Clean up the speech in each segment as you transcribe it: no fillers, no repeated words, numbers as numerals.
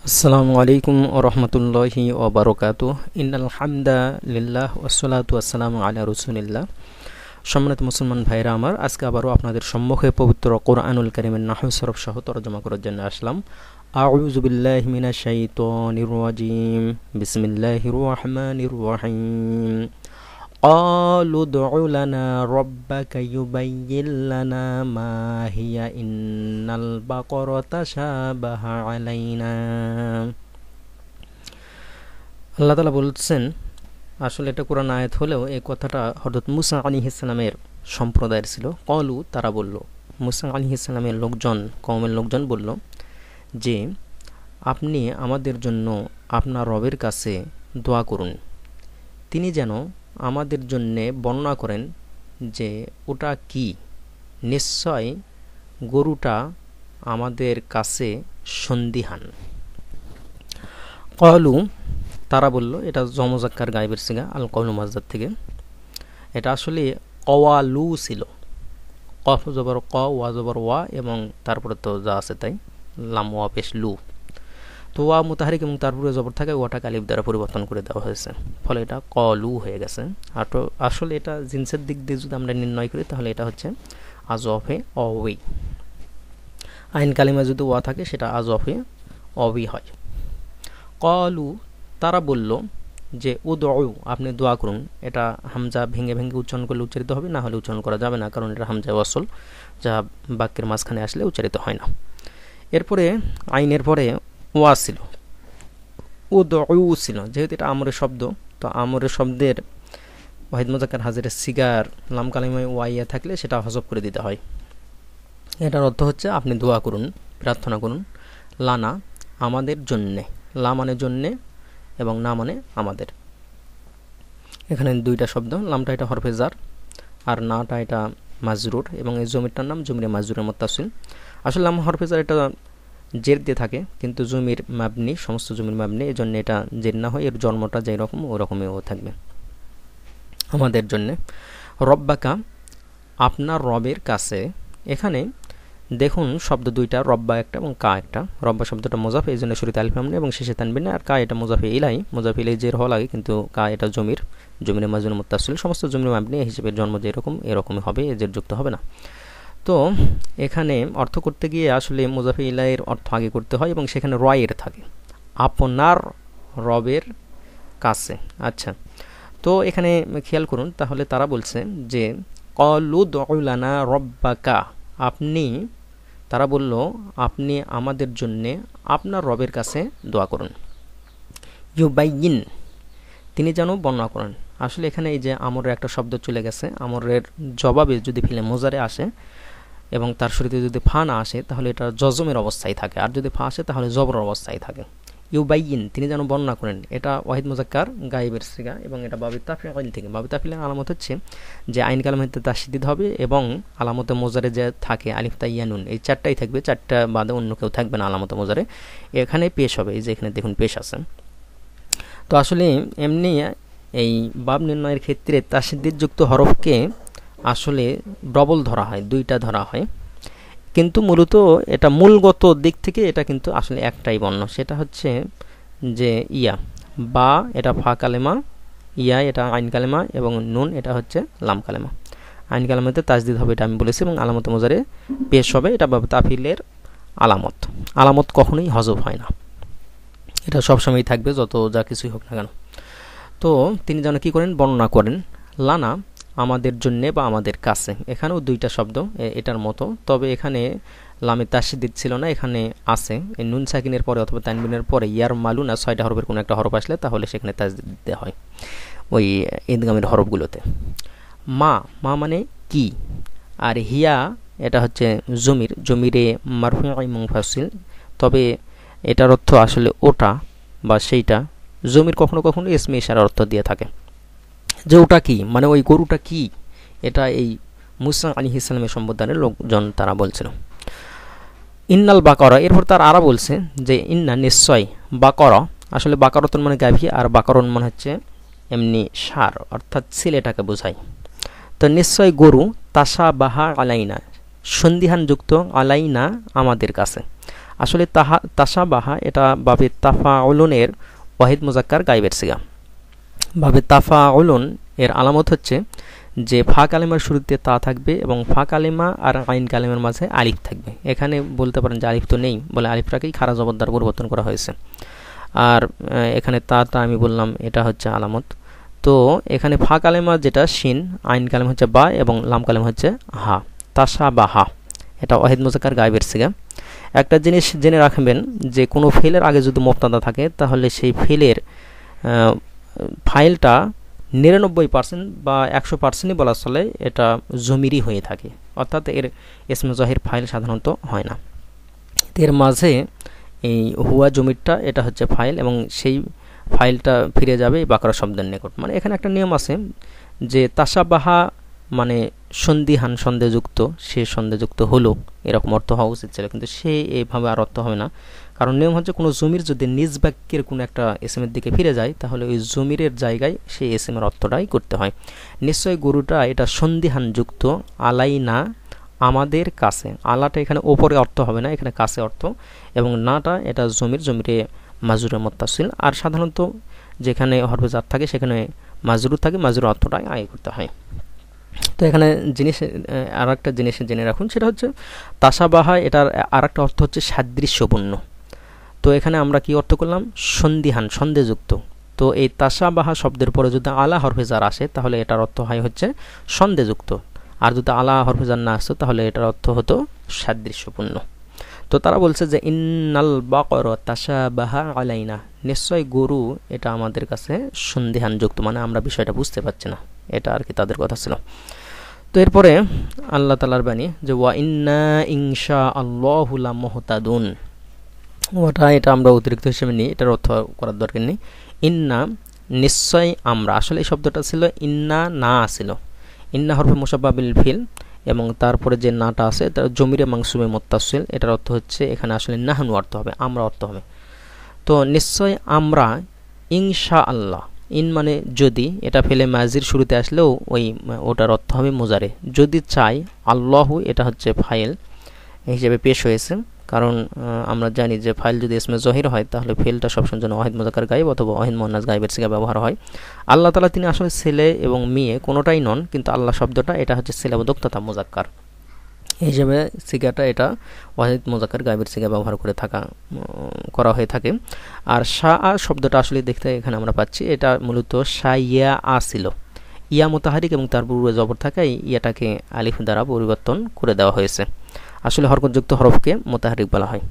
আসসালামু আলাইকুম ওয়া রাহমাতুল্লাহি ওয়া বারাকাতুহু। ইন্নাল হামদালিল্লাহ ওয়াসসালাতু ওয়াসসালামু আলা রাসূলিল্লাহ। সম্মানিত মুসলমান ভাইরা আমার, আজকে আবারও আপনাদের সম্মুখে পবিত্র কোরআনুল কারীমের নাহউ সরফ সহ তরজমা করার জন্য আসলাম। আউযু বিল্লাহি মিনাশ শাইতানির রাজিম। বিসমিল্লাহির রহমানির রহিম। قالوا ادع لنا ربك يبين لنا ما هي إن البقرة تشابه علينا। আল্লাহ তাআলা বলছেন, আসলে এটা কোরআন আয়াত হলেও এই কথাটা হযরত মুসা আলাইহিস সালামের সম্প্রদায়ের ছিল। কলু, তারা বলল, মুসা আলাইহিস সালামের লোকজন, কওমের লোকজন বলল যে আপনি আমাদের জন্য আপনার রবের কাছে দোয়া করুন, তিনি যেন আমাদের জন্যে বর্ণনা করেন যে ওটা কি। নিশ্চয় গরুটা আমাদের কাছে সন্দিহান। কলু, তারা বলল, এটা জমজাক্কার গায়েবের সিগা, আল কলু মাজদার থেকে। এটা আসলে কওয়ালু ছিল। কফ জবর ক, ওয়া জবর ওয়া, এবং তারপরে তো যা আছে তাই, লাম ওয়া পেশ লু। তো ওয়া মুতাহারিক এবং তারপরে জবর থাকে, ওয়াটাকে আলিফ দ্বারা পরিবর্তন করে দেওয়া হয়েছে, ফলে এটা কলু হয়ে গেছে। আর তো আসলে এটা জিন্সের দিক দিয়ে যদি আমরা নির্ণয় করি তাহলে এটা হচ্ছে আজফে অওয়ি। আইন কালিমা যদি ওয়া থাকে সেটা আজফে অওয়ি হয়। কলু, তারা বলল যে উদউ, আপনি দোয়া করুন। এটা হামজা ভেঙে ভেঙে উচ্চারণ করলে উচ্চারিত হবে, না হলে উচ্চারণ করা যাবে না, কারণ এটা হামজা ওয়াসল, যা বাক্যের মাঝখানে আসলে উচ্চারিত হয় না। এরপরে আইনের পরে ওয়া ছিল, উদউ ছিল। যেহেতু এটা আমরের শব্দ, তো আমরের শব্দের ওয়াহিদ মুজাক্কার হাজিরের সিগার লাম কালিমায় ওয়াইয়া থাকলে সেটা হজব করে দিতে হয়। এটার অর্থ হচ্ছে আপনি দোয়া করুন, প্রার্থনা করুন, লানা, আমাদের জন্যে। লা মানে জন্যে এবং না মানে আমাদের। এখানে দুইটা শব্দ, লামটা এটা হরফে জার আর নাটা এটা মাজরুর, এবং এই জমিরটার নাম জমিরে মাজরুরের মুত্তাসিল। আসলে লাম হরফে জার এটা জের দিয়ে থাকে, কিন্তু জমির মাবনি, সমস্ত জমির মাবনি, এই জন্য এটা জের না হয়, এর জন্মটা যেই রকম ওই রকমই ও থাকবে। আমাদের জন্যে রব্বাকা, আপনার রবের কাছে। এখানে দেখুন শব্দ দুইটা, রব্বা একটা এবং কা একটা। রব্বা শব্দটা মুজাফ, এই জন্য শুরুতে আলিফ লাম নেই এবং শেষে তানবিন, আর কা এটা মুজাফে ইলাই, মুজাফে ইলাই জের হওয়া লাগে, কিন্তু কা এটা জমিরে মাজরুর মুত্তাসিল। সমস্ত জমির মাবনি হিসেবে জন্ম যেরকম এরকমই হবে, এজের যুক্ত হবে না। তো এখানে অর্থ করতে গিয়ে আসলে মুজাফে ইলাইয়ের অর্থ আগে করতে হয়, এবং সেখানে রয়ের থাকে, আপনার রবের কাছে। আচ্ছা, তো এখানে খেয়াল করুন, তাহলে তারা বলছে যে কলু দুলানা রব্বাকা, আপনি, তারা বলল আপনি আমাদের জন্যে আপনার রবের কাছে দোয়া করুন। ইউবাইয়িন, তিনি যেন বর্ণনা করেন। আসলে এখানে এই যে আমরের একটা শব্দ চলে গেছে, আমরের জবাবে যদি ফিলে মোজারে আসে এবং তার শুরুতে যদি ফা না আসে তাহলে এটা জজমের অবস্থায় থাকে, আর যদি ফা আসে তাহলে জবর অবস্থায় থাকে। ইউবাইয়িন, তিনি যেন বর্ণনা করেন। এটা ওয়াহিদ মুজাক্কার গায়েবের সিগা, এবং এটা বাবি তাফিল থেকে। বাবি তাফিলের আলামত হচ্ছে যে আইন কালামে তাসদীদ হবে, এবং আলামতে মোজারে যে থাকে আলিফ তা ইয়া নুন, এই চারটাই থাকবে, চারটা বাদে অন্য কেউ থাকবে না আলামতে মোজারে। এখানে পেশ হবে, এই যে এখানে দেখুন পেশ আছে। তো আসলে এমনি এই বাব নির্ণয়ের ক্ষেত্রে তাসদীদ যুক্ত হরফকে আসলে ডবল ধরা হয়, দুইটা ধরা হয়, কিন্তু মূলত এটা মূলগত দিক থেকে এটা কিন্তু আসলে একটাই বর্ণ, সেটা হচ্ছে যে ইয়া, বা এটা ফা কালেমা, ইয়া এটা আইন কালেমা, এবং নুন এটা হচ্ছে লাম কালেমা। আইন কালেমাতে তাসদীদ হবে, এটা আমি বলেছি, এবং আলামত মোজারে পেশ হবে, এটা বাবু তাফিলের আলামত। আলামত কখনোই হজব হয় না, এটা সবসময় থাকবে যত যা কিছুই হোক না কেন। তো তিনি যেন কি করেন, বর্ণনা করেন, লানা, আমাদের জন্যে বা আমাদের কাছে। এখানেও দুইটা শব্দ এটার মতো, তবে এখানে লামে তাসদীদ ছিল না, এখানে আছে এই নুন সাকিনের পরে অথবা তানবিনের পরে ইয়ার মালুন আর 6টা হরফের কোনো একটা হরফ আসলে তাহলে সেখানে তাসদীদ দিতে হয় ওই ইদগামের হরফগুলোতে। মা, মা মানে কি, আর হিয়া এটা হচ্ছে জমিরে মারফুই মুনফাসিল, তবে এটার অর্থ আসলে ওটা বা সেইটা। জমির কখনো কখনো ইসমে ইশারার অর্থ দিয়ে থাকে, যে ওটা কি, মানে ওই গরুটা কি। এটা এই মুসা আলাইহিস সালামের সম্বোধনের লোকজন তারা বলছিল। ইন্নাল বাকারা, এরপর তার আরা বলছে যে ইন্না, নিশ্চয়, বাকারা, আসলে বাকারতন মানে গাভী, আর বাকারন মানে হচ্ছে এমনি সার, অর্থাৎ ছেলেটাকে বোঝায়। তো নিশ্চয় গরু, তাসা বাহা আলাইনা, সন্দিহানযুক্ত, আলাইনা আমাদের কাছে। আসলে তাসাবাহা এটা বাবে তাফাউলুনের ওয়াহিদ মুজাক্কার গায়েবের সিগা। বাবে তাফাউলুন এর আলামত হচ্ছে যে ফা কালিমার শুরুতে তা থাকবে এবং ফা কালিমা আর আইন কালিমার মাঝে আলিফ থাকবে। এখানে বলতে পারেন যে আলিফ তো নেই, বলে আলিফটাকেই খারা জবর দ্বারা পরিবর্তন করা হয়েছে। আর এখানে তাটা আমি বললাম এটা হচ্ছে আলামত। তো এখানে ফা কালিমা যেটা শিন, আইন কালিমা হচ্ছে বা এবং লাম কালিমা হচ্ছে হা। তাসাবাহা এটা ওয়াহিদ মুজাক্কার গায়েবের সিগা। একটা জিনিস জেনে রাখবেন যে কোনো ফেলের আগে যদি মুবতাদা থাকে তাহলে সেই ফেলের ফাইলটা 99% বা 100%ই বলা চলে এটা জমিরই হয়ে থাকে, অর্থাৎ এর ইসমে জহির ফাইল সাধারণত হয় না। এর মাঝে এই হুয়া জমিরটা এটা হচ্ছে ফাইল এবং সেই ফাইলটা ফিরে যাবে বাকরা শব্দের নিকট। মানে এখানে একটা নিয়ম আছে যে তাসাবাহা মানে সন্দিহান, সন্দেহযুক্ত, সে সন্দেহযুক্ত হলো এরকম অর্থ হওয়া উচিত ছিল, কিন্তু সে এইভাবে আর অর্থ হবে না। কারণ নিয়ম হচ্ছে কোনো জমির যদি নিজ বাক্যের কোনো একটা এসএমের দিকে ফিরে যায় তাহলে ওই জমিরের জায়গায় সেই এসএমের অর্থটাই করতে হয়। নিশ্চয়ই গরুটা এটা সন্দিহানযুক্ত, আলাই না আমাদের কাছে। আলাটা এখানে ওপরে অর্থ হবে না, এখানে কাছে অর্থ, এবং নাটা এটা জমিরে মাজুরের মুত্তাসিল। আর সাধারণত যেখানে হরফে জার থাকে সেখানে মাজরুর থাকে, মাজরুর অর্থটাই আয় করতে হয়। তো এখানে আর একটা জিনিস জেনে রাখুন, সেটা হচ্ছে তাসাবাহা এটার আর একটা অর্থ হচ্ছে সাদৃশ্যপূর্ণ। তো এখানে আমরা কি অর্থ করলাম? সন্দিহান, সন্দেহযুক্ত। তো এই তাসাবাহা শব্দের পরে যদি আলা হরফে জার আসে তাহলে এটার অর্থ হয় হচ্ছে সন্দেহযুক্ত, আর যদি আলা হরফে জার না আসতো তাহলে এটার অর্থ হতো সাদৃশ্যপূর্ণ। তো তারা বলছে যে ইন্নাল বাকর তাসাবাহা আলাইনা, নিশ্চয় গরু এটা আমাদের কাছে সন্দিহানযুক্ত, মানে আমরা বিষয়টা বুঝতে পারছি না, এটা আর কি তাদের কথা ছিল। তো এরপরে আল্লাহ তাআলার বাণী যে ওয়া ইন্না ইনশা আল্লাহু লামুহতাদুন, ওটা এটা আমরা অতিরিক্ত হিসেবে নিই, এটার অর্থ করার দরকার নেই। ইন্না নিশ্চয় আমরা, আসলে এই শব্দটা ছিল ইন্না না ছিল, ইন্না হরফে মুসাব্বা বিল ফিল এবং তারপরে যে নাটা আছে এটা জমিরে মাংসুমে মুত্তাসিল, এটার অর্থ হচ্ছে এখানে আসলে নাহনু অর্থ হবে, আমরা অর্থ হবে। তো নিশ্চয় আমরা, ইনশা আল্লাহ, ইন মানে যদি, এটা ফেলে মাজির শুরুতে আসলেও ওটার অর্থ হবে মুজারে, যদি চাই। আল্লাহু এটা হচ্ছে ফাইল হিসেবে পেশ হয়েছে, কারণ আমরা জানি যে ফাইল যদি ইসমে জহির হয় তাহলে ফেলটা সবসময় জন্য ওয়াহিদ মুজাক্কার গায়েব অথবা ওয়াহিদ মুআন্নাস গায়েবের সিগা ব্যবহার হয়। আল্লাহ তাআলা তিনি আসলে ছেলে এবং মেয়ে কোনোটাই নন, কিন্তু আল্লাহ শব্দটা এটা হচ্ছে ছেলেবোধক তথা মুজাক্কার হিসেবে সিগাটা এটা ওয়াহিদ মুজাক্কার গায়েবের সিগা ব্যবহার করা হয়ে থাকে। আর শাহ শব্দটা আসলে দেখতে এখানে আমরা পাচ্ছি এটা মূলত শাইয়া ছিল, ইয়া মুতাহারিক এবং তার পূর্বে জবর থাকায় ইয়াটাকে আলিফ দ্বারা পরিবর্তন করে দেওয়া হয়েছে। আসলে হরকতযুক্ত হরফকে মুতাহারিক বলা হয়।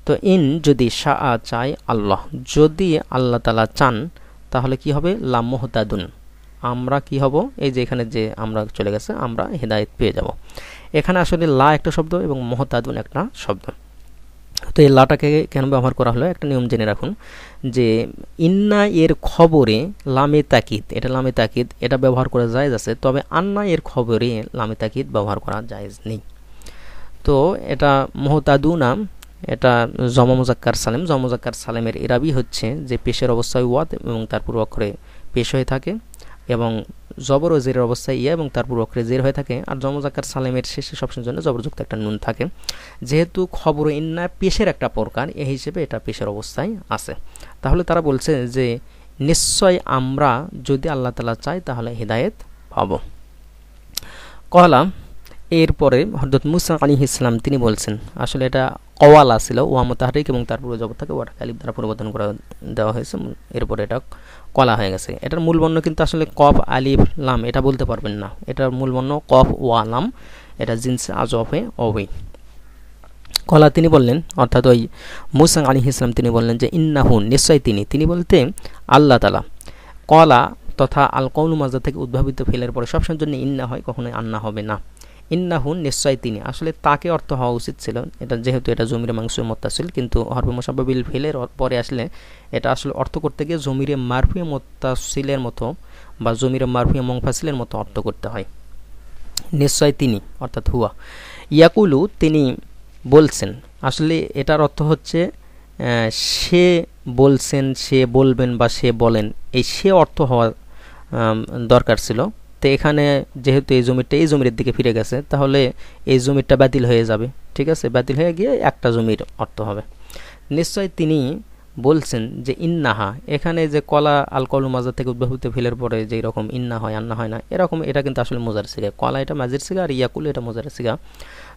তো ইন যদি শাহ চাই আল্লাহ, যদি আল্লাহ তাআলা চান তাহলে কি হবে? লামুহতাদুন, আমরা কি হব? এই যে এখানে যে আমরা চলে গেছে, আমরা হেদায়েত পেয়ে যাব। এখানে আসলে লা একটা শব্দ এবং মুহতাদুন একটা শব্দ। তো এই লাটাকে কেন ব্যবহার করা হলো একটা নিয়ম জেনে রাখুন, যে ইন্না এর খবরে লামে তাকিদ, এটা লামে তাকিদ এটা ব্যবহার করা জায়েজ আছে, তবে আন্না এর খবরে লামে তাকিদ ব্যবহার করা জায়েজ নেই। তো এটা মুহতাদুনা এটা জমা মুজাক্কার সালেম, জমা মুজাক্কার সালেমের ইরাবি হচ্ছে যে পেশের অবস্থায় ওয়াদ এবং তার পূর্ব অক্ষরে পেশ হয়ে থাকে, এবং জবর ও জেরের অবস্থায় ইয়া এবং তার পূর্ব অক্ষরে জের হয়ে থাকে, আর জমা মুজাক্কার সালেমের শেষে সবসময়ের জন্য জবরযুক্ত একটা নুন থাকে। যেহেতু খবর ইন্না পেশের একটা প্রকার, এই হিসেবে এটা পেশের অবস্থায় আছে। তাহলে তারা বলছে যে নিশ্চয় আমরা যদি আল্লাহ তাআলা চাই তাহলে হিদায়াত পাব। কলা এরপরে হযরত মুসা আলাইহিস সালাম তিনি বলছেন, আসলে এটা কওয়ালা ছিল, ওয়া মুতাহারিক এবং তার পূর্বে জবর থাকে, ওয়াটাকে আলিফ দ্বারা পরিবর্তন করে দেওয়া হয়েছে, এরপরে এটা কলা হয়ে গেছে। এটার মূল বর্ণ কিন্তু আসলে কফ আলিফ লাম এটা বলতে পারবেন না, এটার মূল বর্ণ কফ ওয়া লাম, এটা জিনসে আজফে অবৈ। কলা তিনি বললেন, অর্থাৎ ওই মুসা আলাইহিস সালাম তিনি বললেন যে ইন্নাহু নিশ্চয় তিনি বলতে আল্লাহ তাআলা। কলা তথা আল কওলু মাজদার থেকে উদ্ভাবিত ফেলের পরে সবসময়ের জন্য ইন্না হয়, কখনোই আন্না হবে না। ইন্নাহু নিশ্চয় তিনি, আসলে তাকে অর্থ হওয়া উচিত ছিল, এটা যেহেতু এটা জমিরে মাংসুমে মুত্তাসিল, কিন্তু হরফে মুসাব্বা বিল ফিলের পরে আসলে এটা আসলে অর্থ করতে গিয়ে জমিরে মারফুয়ে মুত্তাসিলের মতো বা জমিরে মারফুয়ে মুনফাসিলের মতো অর্থ করতে হয়। নিশ্চয় তিনি অর্থাৎ হুয়া, ইয়াকুলু তিনি বলছেন, আসলে এটার অর্থ হচ্ছে সে বলছেন, সে বলবেন বা সে বলেন, এই সে অর্থ হওয়া দরকার ছিল। তো এখানে যেহেতু এই জমির দিকে ফিরে গেছে তাহলে এই জমিরটা বাতিল হয়ে যাবে, ঠিক আছে, বাতিল হয়ে গিয়ে একটা জমির অর্থ হবে। নিশ্চয় তিনি বলছেন যে ইন্নাহা, এখানে যে কলা আল কওলু মাজার থেকে উদ্ভূত ফিলের পরে যেই রকম ইন্না হয় আন্না হয় না, এরকম এটা কিন্তু আসলে মোজার সিগা। কলা এটা মাজির সিগা আর ইয়াকুল এটা মোজার সিগা।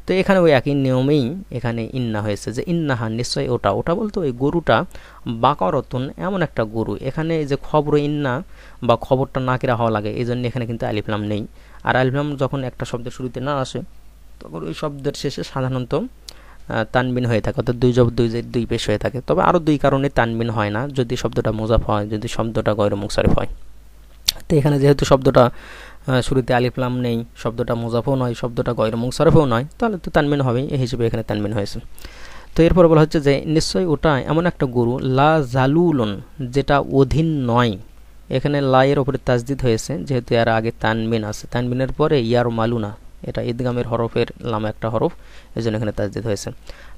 তো এখানে ওই একই নিয়মেই এখানে ইন্না হয়েছে যে ইন্নাহা, নিশ্চয় ওটা। ওটা বলতে ওই গরুটা বাকারতুন, এমন একটা গরু। এখানে যে খবর ইন্না বা খবরটা নাকিরা হওয়া লাগে, এই জন্য এখানে কিন্তু আলিফলাম নেই। আর আলিফলাম যখন একটা শব্দের শুরুতে না আসে তখন ওই শব্দের শেষে সাধারণত তানবিন হয়ে থাকে, অর্থাৎ দুই জবর দুই পেশ হয়ে থাকে। তবে আরও দুই কারণে তানবিন হয় না, যদি শব্দটা মোজাফ হয়, যদি শব্দটা গয়র মুনসারিফ হয়। তো এখানে যেহেতু শব্দটা শুরুতে আলিফলাম নেই, শব্দটা মুজাফও নয়, শব্দটা গয়র মুনসারিফও নয়, তাহলে তো তানবিন হবেই, এই হিসেবে এখানে তানবিন হয়েছে। তো এরপর বলা হচ্ছে যে নিশ্চয়ই ওটা এমন একটা গরু, লা জালুলন, যেটা অধীন নয়। এখানে লা এর ওপরে তাজদিদ হয়েছে, যেহেতু এর আগে তানবিন আছে, তানবিনের পরে ইয়ার মালুনা, এটা ইদগামের হরফের লাম একটা হরফ, এই জন্য এখানে তাজদিদ হয়েছে।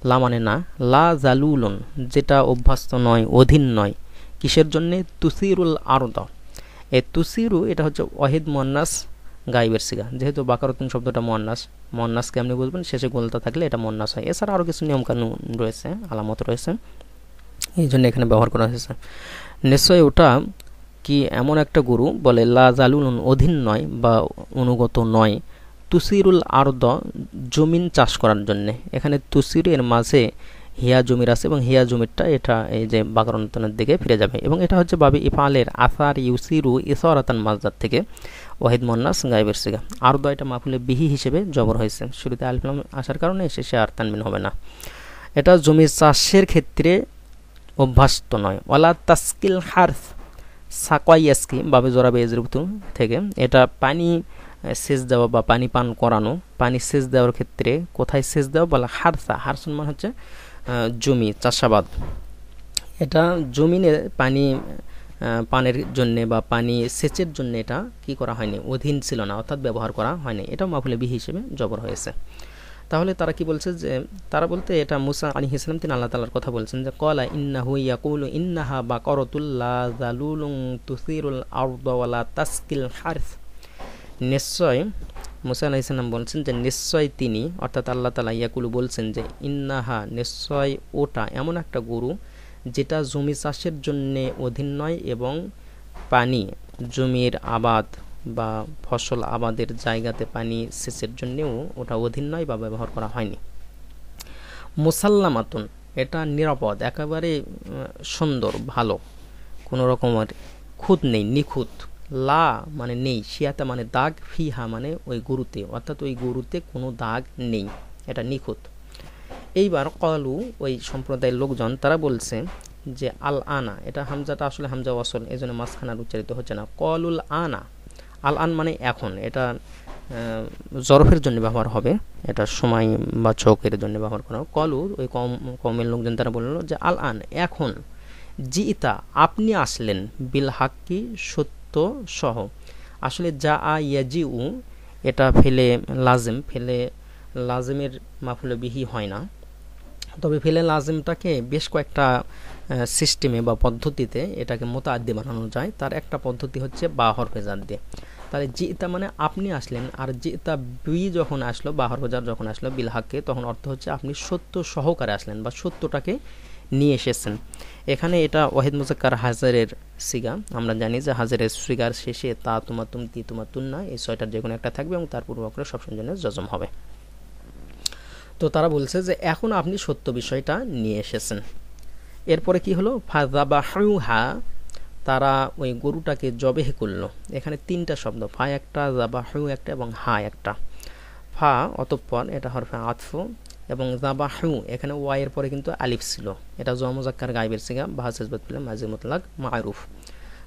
লা মানে না, লা জালুলন, যেটা অভ্যস্ত নয়, অধীন নয়। কিসের জন্যে? তুসিরুল আরদ। এই তুসিরু এটা হচ্ছে ওয়াহিদ মুয়ান্নাস গাইবের সিগা। যেহেতু বাকারতুন শব্দটা মুয়ান্নাস, মুয়ান্নাসকে আপনি বুঝবেন শেষে গোলতা থাকলে এটা মুয়ান্নাস হয়। এছাড়া আরও কিছু নিয়মকানুন রয়েছে, আলামত রয়েছে, এই জন্য এখানে ব্যবহার করা হয়েছে। নিশ্চয়ই ওটা কি এমন একটা গরু, বলে লা জালুলুন, অধীন নয় বা অনুগত নয়, তুসিরুল আরদ, জমিন চাষ করার জন্যে। এখানে তুসির এর মাঝে হিয়া জমির আছে এবং হিয়া জমিরটা এটা এই যে বাকরন্তনের দিকে ফিরে যাবে, এবং এটা হচ্ছে বাবে ইফালের আসার ইউসিরু ইসরাতান মাজদার থেকে ওয়াহিদ মুয়ান্নাস গায়েবের সিগা। আরদ এটা মাফুলে বিহি হিসেবে জবর হয়েছে, শুরুতে আলিফ লাম আসার কারণে শেষে আর তানবিন হবে না। এটা জমি চাষের ক্ষেত্রে অভ্যস্ত নয়। ওয়ালা তাসকিল হারস, সাকাইয়াসকি বাবে জরাবে এজরুবতু থেকে, এটা পানি সেচ দেওয়া বা পানি পান করানো। পানি সেচ দেওয়ার ক্ষেত্রে কোথায় সেচ দেওয়া বলা? হারসা। হারসুন মানে হচ্ছে জমি, চাষাবাদ। এটা জমিনে পানি পানের জন্যে বা পানি সেচের জন্য এটা কি করা হয়নি, অধীন ছিল না, অর্থাৎ ব্যবহার করা হয়নি। এটাও মাফুলে বিহি হিসেবে জবর হয়েছে। তাহলে তারা কি বলছে? যে তারা বলতে এটা মুসা আলাইহিস সালাম তিনি আল্লাহ তাআলার কথা বলছেন, যে ক্বালা ইন্নাহু ইয়াকুলু ইন্নাহা বাকারাতুল লা যালুলুন তুসিরুল আরদা ওয়ালা তাসকিল হারস। নিশ্চয় মুসা আলাইহিস সালাম বলছেন যে নিশ্চয় তিনি, অর্থাৎ আল্লাহ তাআলা ইয়াকুলু বলছেন যে ইন্নাহা, নিশ্চয় ওটা এমন একটা গরু যেটা জমি চাষের জন্য অধীন নয় এবং পানি, জমির আবাদ বা ফসল আবাদের জায়গাতে পানি সেচের জন্যেও ওটা অধীন নয় বা ব্যবহার করা হয়নি। মুসাল্লামাতুন, এটা নিরাপদ, একেবারে সুন্দর, ভালো, কোনো রকমের খুঁত নেই, নিখুঁত। লা মানে নেই, শিয়াতা মানে দাগ, ফিহা মানে ওই গরুতে, অর্থাৎ ওই গরুতে কোনো দাগ নেই, এটা নিখুঁত। এইবার কলু, ওই সম্প্রদায়ের লোকজন তারা বলছে যে আল আনা, এটা হামজাটা আসলে হামজা ওয়াসল, এই জন্য মাঝখানার উচ্চারিত হচ্ছে না। কলুল আনা, আল আন মানে এখন, এটা জরফের জন্য ব্যবহার হবে, এটা সময় বা চোখের জন্য ব্যবহার করা। কলু, ওই কমের লোকজন তারা বলল যে আল আন, এখন, জিইতা, আপনি আসলেন, বিল হাক্কি, সত্য সহ। আসলে যা আ ইয়াজিউ, এটা ফেলে লাজিম, ফেলে লাজিমের মাফুলে বিহি হয় না, তবে ফেলে লাজিমটাকে বেশ কয়েকটা সিস্টেমে বা পদ্ধতিতে এটাকে মোতাআদ্দি বানানো যায়। তার একটা পদ্ধতি হচ্ছে বা হরফে জার দিয়ে। তাহলে জিতা মানে আপনি আসলেন, আর জিতা বি যখন আসলো, বা হরফে জার যখন আসলো বিল হাক্কে, তখন অর্থ হচ্ছে আপনি সত্য সহকারে আসলেন বা সত্যটাকে নিয়ে এসেছেন। এখানে এটা ওয়াহিদ মুজাক্কার হাজারের সিগা। আমরা জানি যে হাজারের সিগার শেষে তা, তোমা, তুম, তি, তোমা, তুন্না, এই ছয়টার যে কোনো একটা থাকবে এবং তার পূর্বাক্ষরে সবসময় জন্য জজম হবে। তো তারা বলছে যে এখন আপনি সত্য বিষয়টা নিয়ে এসেছেন। এরপরে কি হলো? ফাযাবাহুহা, তারা ওই গরুটাকে জবেহ করলো। এখানে তিনটা শব্দ, ফা একটা, যাবাহু একটা এবং হা একটা। ফা অতঃপর, এটা হরফে আতফ, এবং যাবাহু এখানে ওয়াই এর পরে কিন্তু আলিফ ছিল, এটা জমা মুযাক্কার গায়বের সিগা, বাহা সিজবাত পেলে মাজি মুতলাক মা'রুফ।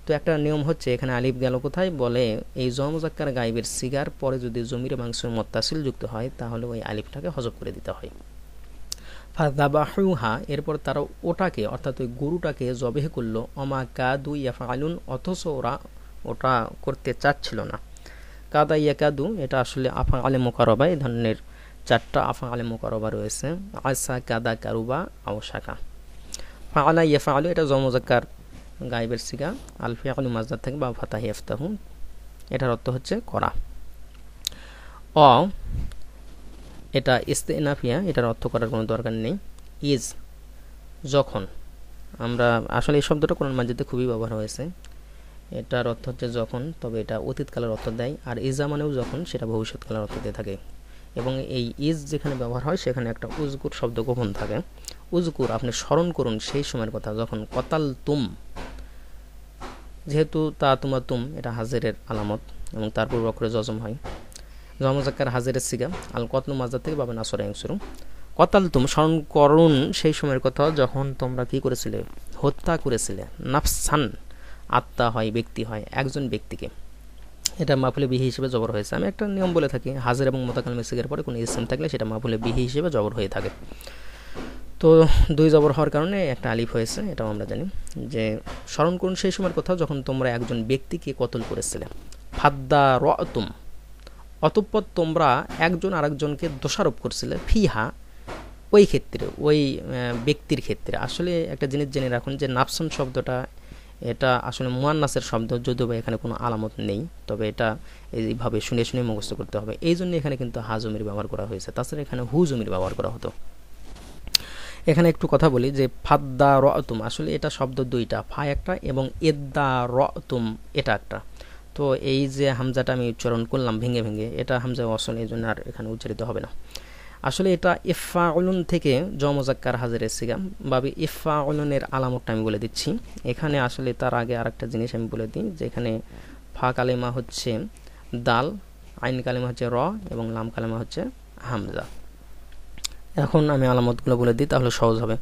তো একটা নিয়ম হচ্ছে, এখানে আলিফ গেল কোথায়? বলে এই জমা মুযাক্কার গায়বের সিগার পরে যদি জমির মাংসের মুত্তাসিল যুক্ত হয় তাহলে ওই আলিফটাকে হযফ করে দিতে হয়। ফাযাবাহুহা, এরপর তারা ওটাকে, অর্থাৎ ওই গরুটাকে জবেহ করলো। অমা কাদু ইয়াফআলুন, অথচ ওরা ওটা করতে চাচ্ছিল না। কাদা ইয়াকাদু, এটা আসলে আফআলে মুকাররবা, এই ধরনের চারটা আফআলে মুকাররবা রয়েছে। আসা, কাদা, কারুবা, আওশাকা। ফাআলা ইয়াফআলু, এটা জমা মুযাক্কার গায়বের সিগা, আল ফিআলু মাজদার থেকে বা ফাতাহ ইফতাহু, এটার অর্থ হচ্ছে করা। অ, এটা ইস্তিনাফিয়া, এটার অর্থ করার কোনো দরকার নেই। ইজ, যখন, আমরা আসলে এই শব্দটা কোরআন মাজিদে খুবই ব্যবহার হয়েছে। এটার অর্থ হচ্ছে যখন, তবে এটা অতীতকালের অর্থ দেয়। আর ইজা মানেও যখন, সেটা ভবিষ্যৎকালের অর্থ দিয়ে থাকে। এবং এই ইজ যেখানে ব্যবহার হয় সেখানে একটা উজকুর শব্দ গোপন থাকে। উজকুর, আপনি স্মরণ করুন সেই সময়ের কথা যখন কতাল তুম, যেহেতু তা তুমা তুম এটা হাজিরের আলামত এবং তার পূর্ব অক্ষরে জজম হয়। জমজাক্কার হাজিরের সিগা, আল কতনু মাজার থেকে পাবেন আসরে শুরু। কতাল তুম, স্মরণ করুন সেই সময়ের কথা যখন তোমরা কি করেছিলে, হত্যা করেছিলে। নাফসান, আত্মা হয়, ব্যক্তি হয়, একজন ব্যক্তিকে। এটা মাফুলে বিহি হিসেবে জবর হয়েছে। আমি একটা নিয়ম বলে থাকি, হাজির এবং মোতাকাল্লিম সিগার পরে কোনো ইসম থাকলে সেটা মাফুলে বিহি হিসেবে জবর হয়ে থাকে। তো দুই জবর হওয়ার কারণে একটা আলিফ হয়েছে, এটাও আমরা জানি। যে স্মরণ করুন সেই সময়ের কথা যখন তোমরা একজন ব্যক্তিকে কতল করেছিলে। ফাদ্দা রতুম, অতঃপর তোমরা একজন আরেকজনকে দোষারোপ করছিলে। ফিহা, ওই ক্ষেত্রে, ওই ব্যক্তির ক্ষেত্রে। আসলে একটা জিনিস জেনে রাখুন যে নাফসান শব্দটা এটা আসলে মুয়ান্নাসের শব্দ, যদিও বা এখানে কোনো আলামত নেই, তবে এটা এইভাবে শুনে শুনে মুখস্থ করতে হবে। এই জন্য এখানে কিন্তু হা জমির ব্যবহার করা হয়েছে, তাছাড়া এখানে হু জমির ব্যবহার করা হতো। এখানে একটু কথা বলি যে ফাদ্দা রতুম, আসলে এটা শব্দ দুইটা, ফা একটা এবং এদ্দা রতুম এটা একটা। তো এই যে হামজাটা আমি উচ্চারণ করলাম ভেঙে ভেঙে, এটা হামজা ওয়াসল, এই জন্য আর এখানে উচ্চারিত হবে না। আসলে এটা ইফাউলুন থেকে জমজাক্কার হাজিরের সিগা, বাবে ইফাউলুনের আলামতটা আমি বলে দিচ্ছি। এখানে আসলে তার আগে আরেকটা জিনিস আমি বলে দিই, যে এখানে ফা কালেমা হচ্ছে দাল, আইন কালেমা হচ্ছে র এবং লাম কালেমা হচ্ছে হামজা। এখন আমি আলামতগুলো বলে দিই, তাহলে সহজ হবে।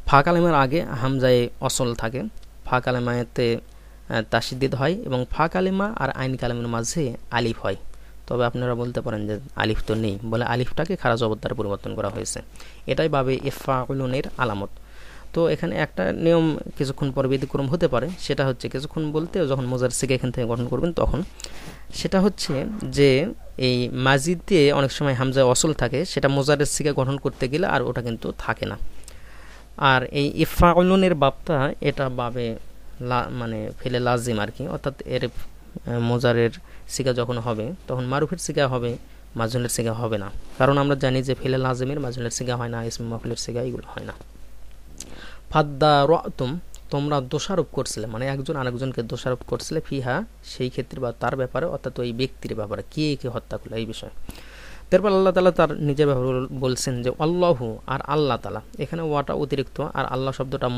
ফা কালেমার আগে হামজায় অসল থাকে, ফা কালেমাতে তাসদিদ হয় এবং ফা কালেমা আর আইন কালেমার মাঝে আলিফ হয়। তবে আপনারা বলতে পারেন যে আলিফ তো নেই, বলে আলিফটাকে খারা জবর দ্বারা পরিবর্তন করা হয়েছে। এটাই বাবে ইফাউলুনের আলামত। তো এখানে একটা নিয়ম কিছুক্ষণ পরে ব্যতিক্রম হতে পারে, সেটা হচ্ছে কিছুক্ষণ বলতে যখন মোজার সিগা এখান থেকে গঠন করবেন তখন, সেটা হচ্ছে যে এই মাজিদে অনেক সময় হামজা অসল থাকে, সেটা মোজারের সিগা গঠন করতে গেলে আর ওটা কিন্তু থাকে না। আর এই ইফাউলুনের বাবটা এটা বাবে মানে ফেলে লাজিম আর কি, অর্থাৎ এর মোজারের সিগা যখন হবে তখন মারুফের সিগা হবে, মাজুলের সিগা হবে না। কারণ আমরা জানি যে ফেলে লাজিমের মাজুলের সিগা হয় না, ইসমে মাফুলের সিগা এগুলো হয় না। ফাদ্দা রতুম, তোমরা দোষারোপ করছিলে, মানে একজন আরেকজনকে দোষারোপ করছিলে। ফিহা, সেই ক্ষেত্রে বা তার ব্যাপারে, অর্থাৎ ওই ব্যক্তির ব্যাপারে, কে কে হত্যা করলো এই বিষয়ে। তারপর আল্লাহ তালা তার নিজের ব্যাপারে বলছেন যে আল্লাহু, আর আল্লাহ তালা। এখানে ওয়াটা অতিরিক্ত, আর আল্লাহ শব্দটা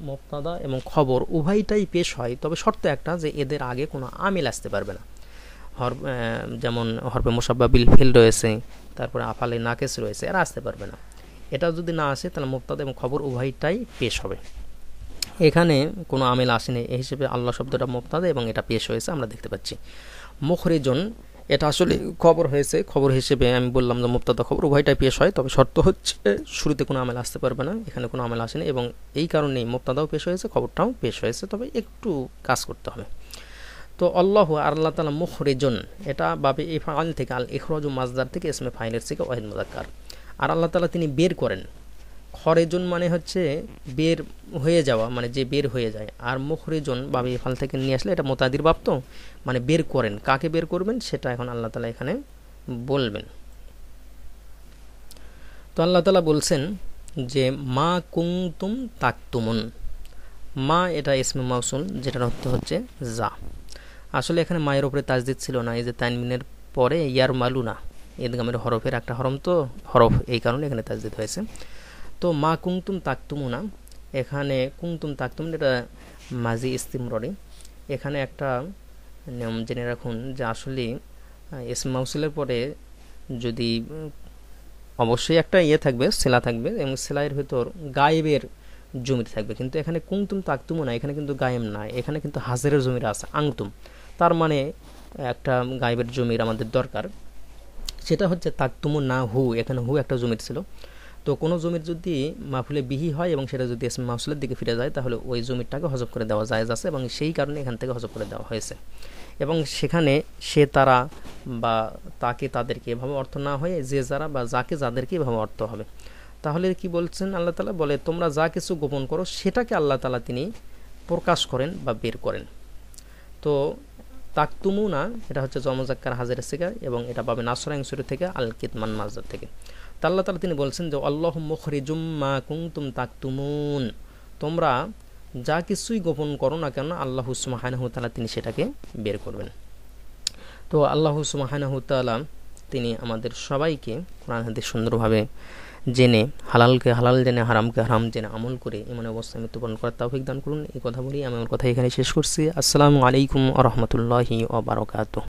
মুবতাদা এবং খবর উভয়টাই পেশ হয়, তবে শর্ত একটা, যে এদের আগে কোনো আমিল আসতে পারবে না। যেমন হরফে মুসাব্বা বিল ফিল রয়েছে, তারপরে আফালে নাকেস রয়েছে, এরা আসতে পারবে না। এটা যদি না আসে তাহলে মুবতাদা এবং খবর উভয়টাই পেশ হবে। এখানে কোনো আমিল আসেনি, এই হিসেবে আল্লাহ শব্দটা মুবতাদা এবং এটা পেশ হয়েছে আমরা দেখতে পাচ্ছি। মুখরিজন, এটা আসলে খবর হয়েছে, খবর হিসেবে আমি বললাম যে মুবতাদা খবর উভয়টাই পেশ হয়, তবে শর্ত হচ্ছে শুরুতে কোনো আমেল আসতে পারবে না। এখানে কোনো আমেল আসেনি এবং এই কারণেই মুবতাদাও পেশ হয়েছে, খবরটাও পেশ হয়েছে, তবে একটু কাজ করতে হবে। তো আল্লাহ আর আল্লাহ তাআলা মুখরিজন, এটা বাবে ইফআল থেকে, আল ইখরাজু মাজদার থেকে ইসমে ফাইলের থেকে ওয়াহিদ মুযাক্কার। আর আল্লাহ তাআলা তিনি বের করেন। খরেজন মানে হচ্ছে বের হয়ে যাওয়া, মানে যে বের হয়ে যায়। আর মুখরিজন বাবে ইফআল থেকে নিয়ে আসলে এটা মুতাদির বাব, তো মানে বের করেন, কাকে বের করবেন সেটা এখন আল্লাহ তাআলা এখানে বলবেন। তো আল্লাহ তাআলা বলছেন যে মা কুনতুম তাকতুমুন। মা এটা ইসমে মাউসুল, যেটার অর্থ হচ্ছে যা। আসলে এখানে মায়ের উপরে তাজদিদ ছিল না, এই যে তানবিনের পরে ইয়ার মালুনা, ইদগামের হরফের একটা হরফ, এই কারণে এখানে তাজদিদ হয়েছে। তো মা কুনতুম তাকতুমুনা, এখানে কুনতুম তাকতুমুন এটা মাজি ইস্তিমররি। এখানে একটা নিয়ম জেনে রাখুন যে আসলে ইসম মাউসুলের পরে যদি অবশ্যই একটা থাকবে, সেলা থাকবে, এবং সেলাইয়ের ভেতর গায়েবের জমির থাকবে, কিন্তু এখানে কুনতুম তাকতুমুনা, এখানে কিন্তু গায়েব না, এখানে কিন্তু হাজারের জমির আছে আংতুম। তার মানে একটা গায়েবের জমির আমাদের দরকার, সেটা হচ্ছে তাকতুমু না হু, এখানে হু একটা জমির ছিল। তো কোনো জমির যদি মাফুলে বিহি হয় এবং সেটা যদি ইসমে মাউসুলের দিকে ফিরে যায়, তাহলে ওই জমিরটাকে হজব করে দেওয়া জায়েজ আছে, এবং সেই কারণে এখান থেকে হজব করে দেওয়া হয়েছে। এবং সেখানে সে তারা বা তাকে তাদেরকে এভাবে অর্থ না হয়ে যে যারা বা যাকে যাদেরকে এভাবে অর্থ হবে। তাহলে কি বলছেন আল্লাহ তাআলা, বলে তোমরা যা কিছু গোপন করো সেটাকে আল্লাহ তাআলা তিনি প্রকাশ করেন বা বের করেন। তো তাকতুমুনা এটা হচ্ছে জমজাক্কার হাজির সিগা, এবং এটা পাবে নাসরা ইনসুরি থেকে, আল কিতমান মাজদার থেকে। তা আল্লাহ তাআলা তিনি বলছেন যে আল্লাহু মুখরিজুম মা কুনতুম তাকতুমুন, তোমরা যা কিছুই গোপন করো না কেন আল্লাহ সুবহানাহু ওয়া তাআলা তিনি সেটাকে বের করবেন। তো আল্লাহ সুবহানাহু ওয়া তাআলা তিনি আমাদের সবাইকে কোরআন হাদিস সুন্দরভাবে জেনে, হালালকে হালাল জেনে, হারামকে হারাম জেনে আমল করে ইমানের অবস্থায় মৃত্যুবরণ করার তৌফিক দান করুন। এই কথা বলি আমি আমার কথা এখানে শেষ করছি। আসসালামু আলাইকুম ওয়া রাহমাতুল্লাহি ওয়া বারাকাতুহু।